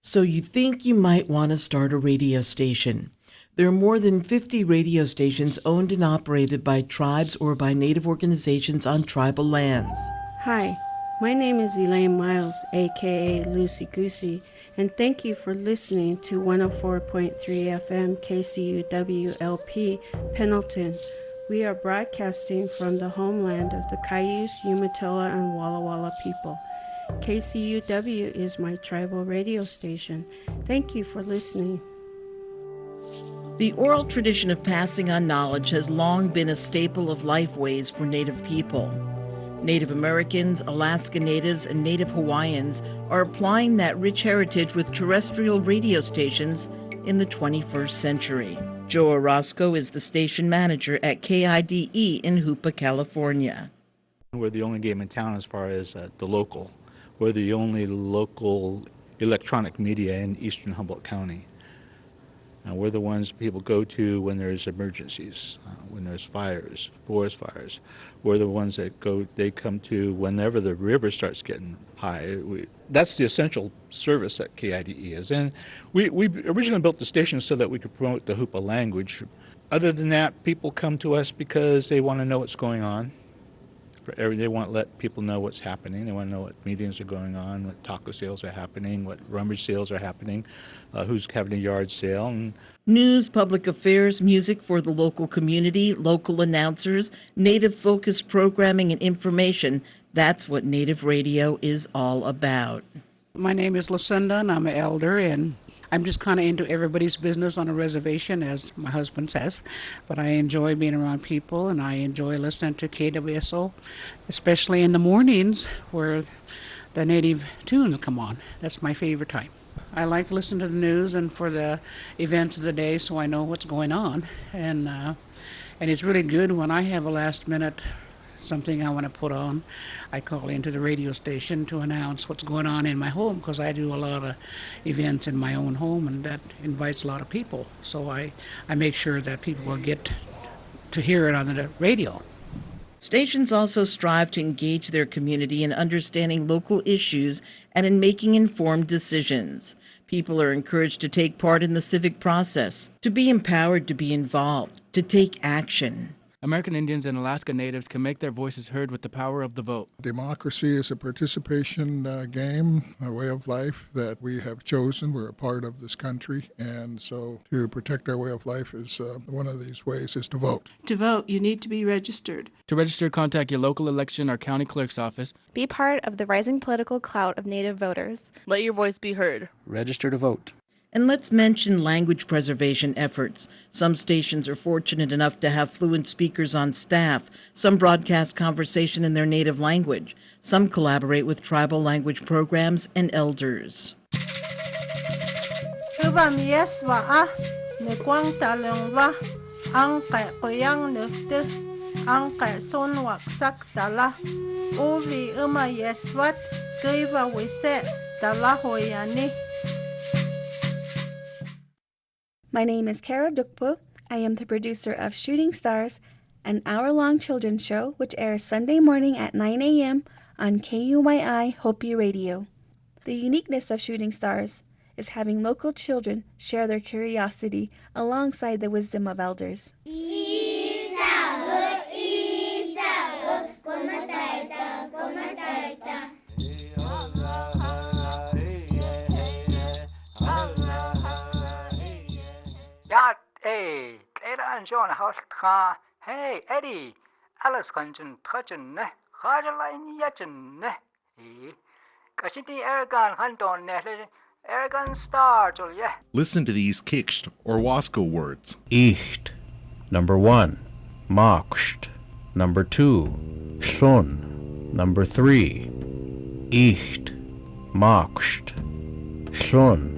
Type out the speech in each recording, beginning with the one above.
So you think you might want to start a radio station. There are more than 50 radio stations owned and operated by tribes or by Native organizations on tribal lands. Hi, my name is Elaine Miles, aka Lucy Goosey, and thank you for listening to 104.3 FM KCUWLP Pendleton. We are broadcasting from the homeland of the Cayuse, Umatilla, and Walla Walla people. KCUW is my tribal radio station. Thank you for listening. The oral tradition of passing on knowledge has long been a staple of lifeways for Native people. Native Americans, Alaska Natives, and Native Hawaiians are applying that rich heritage with terrestrial radio stations in the 21st century. Joe Orozco is the station manager at KIDE in Hoopa, California. We're the only game in town as far as the local. We're the only local electronic media in eastern Humboldt County. We're the ones people go to when there's emergencies, when there's fires, forest fires. We're the ones that they come to whenever the river starts getting high. That's the essential service that KIDE is. And we originally built the station so that we could promote the Hoopa language. Other than that, people come to us because they want to know what's going on. They want to let people know what's happening. They want to know what meetings are going on, what taco sales are happening, what rummage sales are happening, who's having a yard sale. And news, public affairs, music for the local community, local announcers, Native-focused programming and information. That's what Native radio is all about. My name is Lucinda, and I'm an elder, and I'm just kind of into everybody's business on a reservation, as my husband says. But I enjoy being around people, and I enjoy listening to KWSO, especially in the mornings where the native tunes come on. That's my favorite time. I like to listen to the news and for the events of the day so I know what's going on. And it's really good when I have a last minute something I want to put on. I call into the radio station to announce what's going on in my home, because I do a lot of events in my own home, and that invites a lot of people. So I make sure that people will get to hear it on the radio. Stations also strive to engage their community in understanding local issues and in making informed decisions. People are encouraged to take part in the civic process, to be empowered to be involved, to take action. American Indians and Alaska Natives can make their voices heard with the power of the vote. Democracy is a participation game, a way of life that we have chosen. We're a part of this country, and so to protect our way of life is one of these ways is to vote. To vote, you need to be registered. To register, contact your local election or county clerk's office. Be part of the rising political clout of Native voters. Let your voice be heard. register to vote. And let's mention language preservation efforts. Some stations are fortunate enough to have fluent speakers on staff. Some broadcast conversation in their native language. Some collaborate with tribal language programs and elders. My name is Kara Dukpo. I am the producer of Shooting Stars, an hour-long children's show which airs Sunday morning at 9 a.m. on KUYI Hopi Radio. The uniqueness of Shooting Stars is having local children share their curiosity alongside the wisdom of elders. Hey, Clayton John Hotka. Hey, Eddie. Alice Kanjan Tajan, Hajalain Yajan, Kashiti Aragon Hanton, Aragon Star, Julia. Listen to these Kiksht or Wasco words. Icht, number 1. Moksht, number 2. Shun, number 3. Icht, moksht, shun.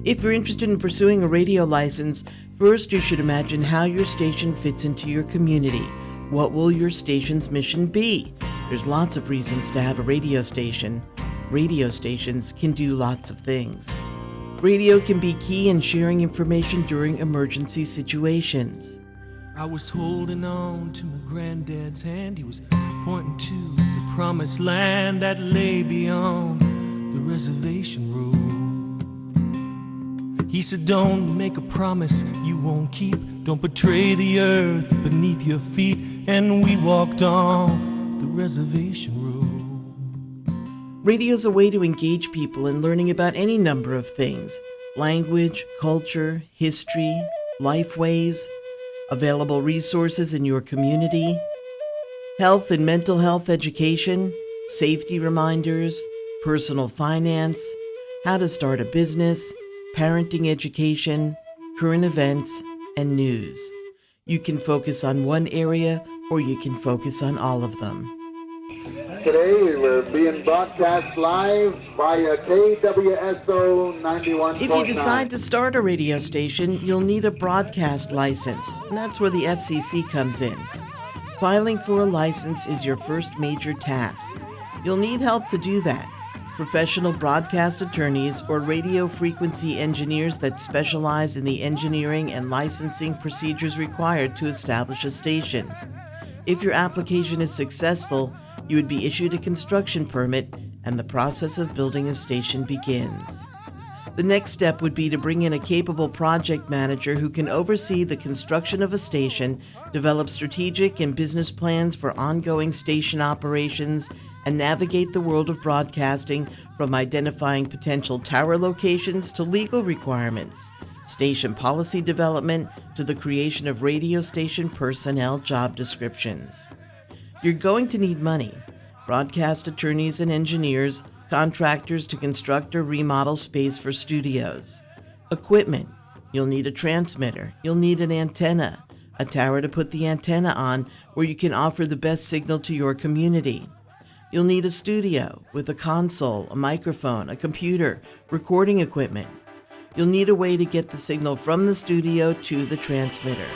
If you're interested in pursuing a radio license, first you should imagine how your station fits into your community. What will your station's mission be? There's lots of reasons to have a radio station. Radio stations can do lots of things. Radio can be key in sharing information during emergency situations. I was holding on to my granddad's hand. He was pointing to the promised land that lay beyond the reservation road. He said, don't make a promise you won't keep. Don't betray the earth beneath your feet. And we walked on the reservation road. Radio is a way to engage people in learning about any number of things: language, culture, history, lifeways, available resources in your community, health and mental health education, safety reminders, personal finance, how to start a business, parenting education, current events, and news. You can focus on one area or you can focus on all of them. Today we're being broadcast live via KWSO 91.9. If you decide to start a radio station, you'll need a broadcast license, and that's where the FCC comes in. Filing for a license is your first major task. You'll need help to do that. Professional broadcast attorneys or radio frequency engineers that specialize in the engineering and licensing procedures required to establish a station. If your application is successful, you would be issued a construction permit and the process of building a station begins. The next step would be to bring in a capable project manager who can oversee the construction of a station, develop strategic and business plans for ongoing station operations, and navigate the world of broadcasting from identifying potential tower locations to legal requirements, station policy development to the creation of radio station personnel job descriptions. You're going to need money: broadcast attorneys and engineers, contractors to construct or remodel space for studios. Equipment: you'll need a transmitter, you'll need an antenna, a tower to put the antenna on where you can offer the best signal to your community. You'll need a studio with a console, a microphone, a computer, recording equipment. You'll need a way to get the signal from the studio to the transmitter.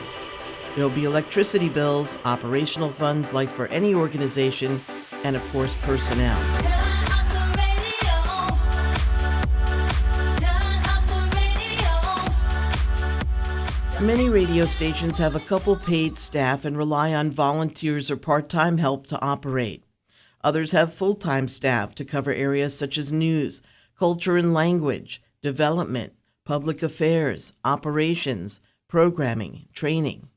There'll be electricity bills, operational funds like for any organization, and of course personnel. Many radio stations have a couple paid staff and rely on volunteers or part-time help to operate. Others have full-time staff to cover areas such as news, culture and language, development, public affairs, operations, programming, training.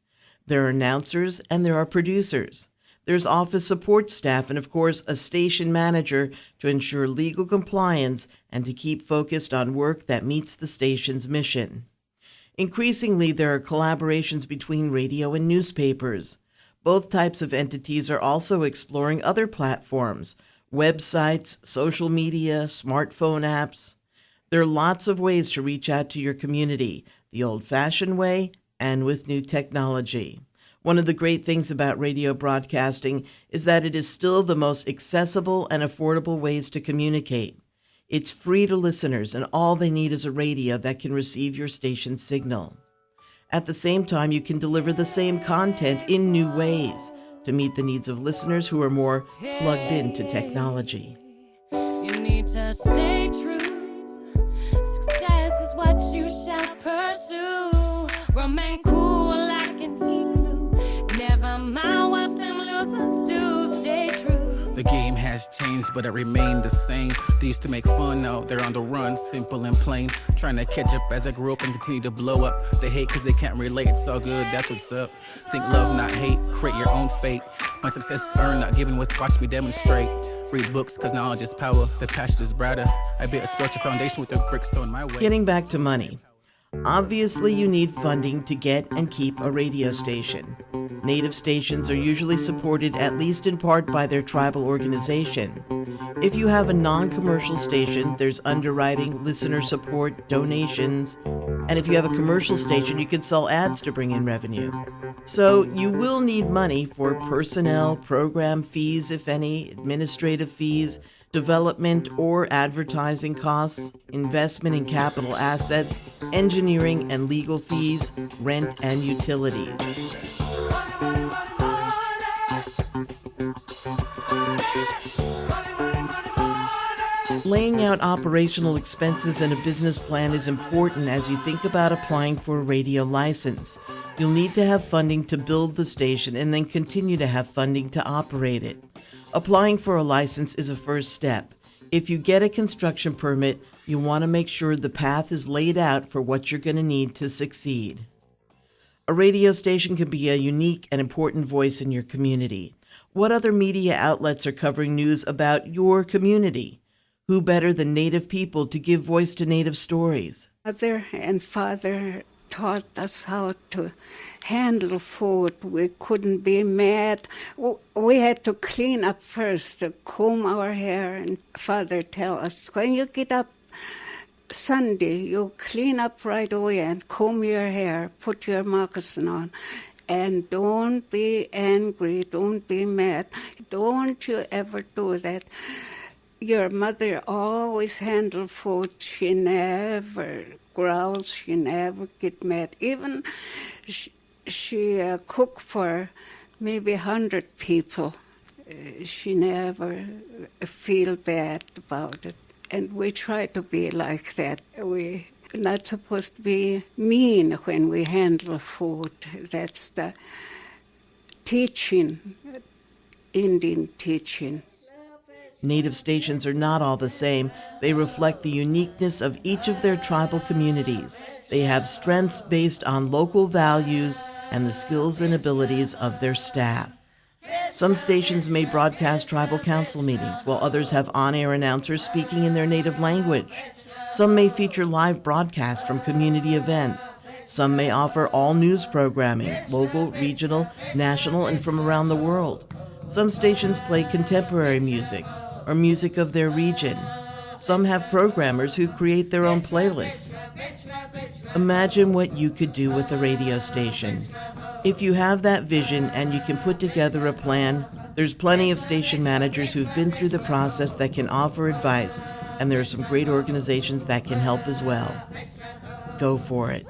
There are announcers and there are producers. There's office support staff and, of course, a station manager to ensure legal compliance and to keep focused on work that meets the station's mission. Increasingly, there are collaborations between radio and newspapers. Both types of entities are also exploring other platforms, websites, social media, smartphone apps. There are lots of ways to reach out to your community, the old-fashioned way and with new technology. One of the great things about radio broadcasting is that it is still the most accessible and affordable ways to communicate. It's free to listeners, and all they need is a radio that can receive your station's signal. At the same time, you can deliver the same content in new ways to meet the needs of listeners who are more plugged into technology. You need to stay true. Success is what you shall pursue. Remain cool like an igloo. Never mind what them losers do. Stay true. The game has changed, but it remained the same. They used to make fun, now they're on the run, simple and plain. Trying to catch up as I grew up and continue to blow up. They hate cause they can't relate, it's all good, that's what's up. Think love, not hate, create your own fate. My success is earned, not given with, watch me demonstrate. Read books cause knowledge is power, the passion is brighter. I built a spiritual foundation with a brickstone my way. Getting back to money. Obviously, you need funding to get and keep a radio station. Native stations are usually supported at least in part by their tribal organization. If you have a non-commercial station, there's underwriting, listener support, donations, and if you have a commercial station, you can sell ads to bring in revenue. So you will need money for personnel, program fees, if any, administrative fees, development or advertising costs, investment in capital assets, engineering and legal fees, rent and utilities. Laying out operational expenses and a business plan is important as you think about applying for a radio license. You'll need to have funding to build the station and then continue to have funding to operate it. Applying for a license is a first step. If you get a construction permit, You want to make sure the path is laid out for what you're going to need to succeed. A radio station can be a unique and important voice in your community. What other media outlets are covering news about your community? Who better than Native people to give voice to Native stories? Mother and father taught us how to handle food. We couldn't be mad. We had to clean up first, to comb our hair. And father tell us, when you get up Sunday, you clean up right away and comb your hair, put your moccasin on. And don't be angry, don't be mad. Don't you ever do that. Your mother always handled food. She never growls, she never get mad. Even she cooked for maybe 100 people. She never feel bad about it. And we try to be like that. We're not supposed to be mean when we handle food. That's the teaching, Indian teaching. Native stations are not all the same. They reflect the uniqueness of each of their tribal communities. They have strengths based on local values and the skills and abilities of their staff. Some stations may broadcast tribal council meetings, while others have on-air announcers speaking in their native language. Some may feature live broadcasts from community events. Some may offer all news programming, local, regional, national, and from around the world. Some stations play contemporary music or music of their region. Some have programmers who create their own playlists. Imagine what you could do with a radio station. If you have that vision and you can put together a plan, there's plenty of station managers who've been through the process that can offer advice, and there are some great organizations that can help as well. Go for it.